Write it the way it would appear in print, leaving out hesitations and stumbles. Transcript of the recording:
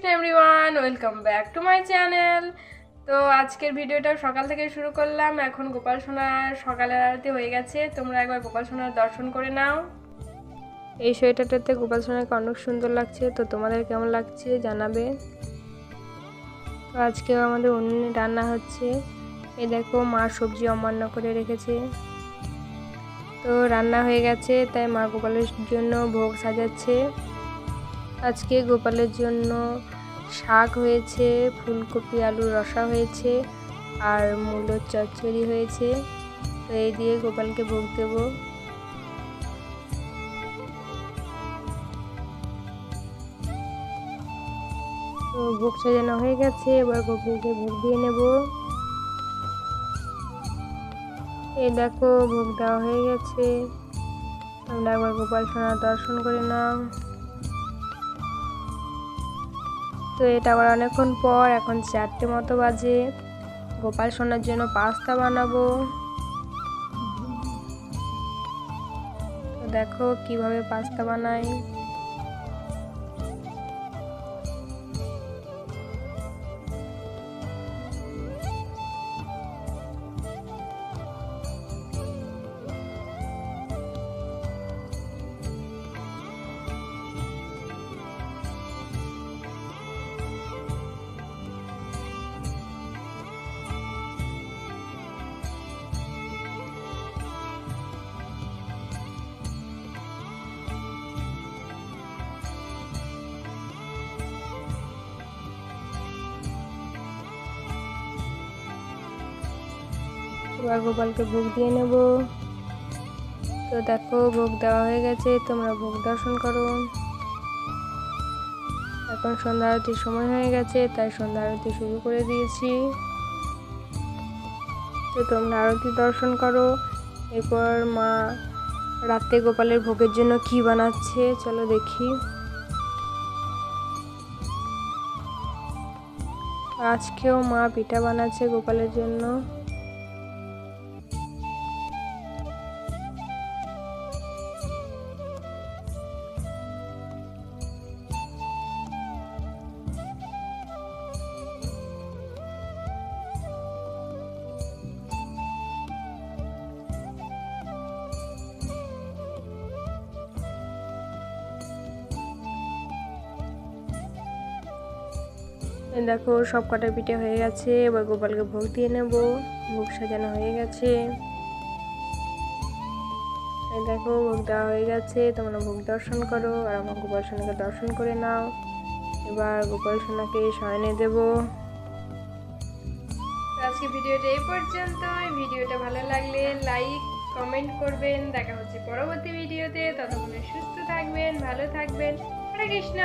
Krishna everyone, welcome back to my channel. তো আজকের ভিডিওটা সকাল থেকে শুরু করলাম। এখন গোপাল সোনার সকালের আরতি হয়ে গেছে। তোমরা একবার গোপাল সোনার দর্শন করে নাও। এই সোয়েটারটাতে গোপাল সোনাকে অনেক সুন্দর লাগছে। তো তোমাদের কেমন লাগছে জানাবে। তো আজকেও আমাদের উনুনে রান্না হচ্ছে। এই দেখো মা সবজি অমান্য করে রেখেছে। তো রান্না হয়ে গেছে, তাই মা গোপালের জন্য ভোগ সাজাচ্ছে। আজকে গোপালের জন্য শাক হয়েছে, ফুলকপি আলুর রসা হয়েছে, আর মূলোর চচ্চড়ি হয়েছে। তো এই দিয়ে গোপালকে ভোগ দেব। তো ভোগ সাজানো হয়ে গেছে, এবার গোপালকে ভোগ দিয়ে নেব। এই দেখো ভোগ দেওয়া হয়ে গেছে। তোমরা একবার গোপাল সোনার দর্শন করে নাও। তো এটা আবার অনেকক্ষণ পর, এখন 4টে মতো বাজে। গোপাল সোনার জন্য পাস্তা বানাবো। তো দেখো কিভাবে পাস্তা বানাই। এবার গোপালকে ভোগ দিয়ে নেব। তো দেখো ভোগ দেওয়া হয়ে গেছে, তোমরা ভোগ দর্শন করো। এখন সন্ধ্যা আরতির সময় হয়ে গেছে, তাই সন্ধ্যা আরতি শুরু করে দিয়েছি। তো তোমরা আরতি দর্শন করো। এরপর মা রাতে গোপালের ভোগের জন্য কি বানাচ্ছে চলো দেখি। আজকেও মা পিঠা বানাচ্ছে গোপালের জন্য। দেখো সব কটা পিঠে হয়ে গেছে, এবার গোপালকে ভোগ দিয়ে নেব। ভোগ সাজানো হয়ে গেছে। দেখো ভোগ দেওয়া হয়ে গেছে, তোমরা ভোগ দর্শন করো আর আমার গোপাল সোনাকে দর্শন করে নাও। এবার গোপাল সোনাকে শয়নে দেব। আজকে ভিডিওটা এই পর্যন্ত। ভিডিওটা ভালো লাগলে লাইক কমেন্ট করবেন। দেখা হচ্ছে পরবর্তী ভিডিওতে। ততক্ষণে সুস্থ থাকবেন, ভালো থাকবেন। হরে কৃষ্ণ।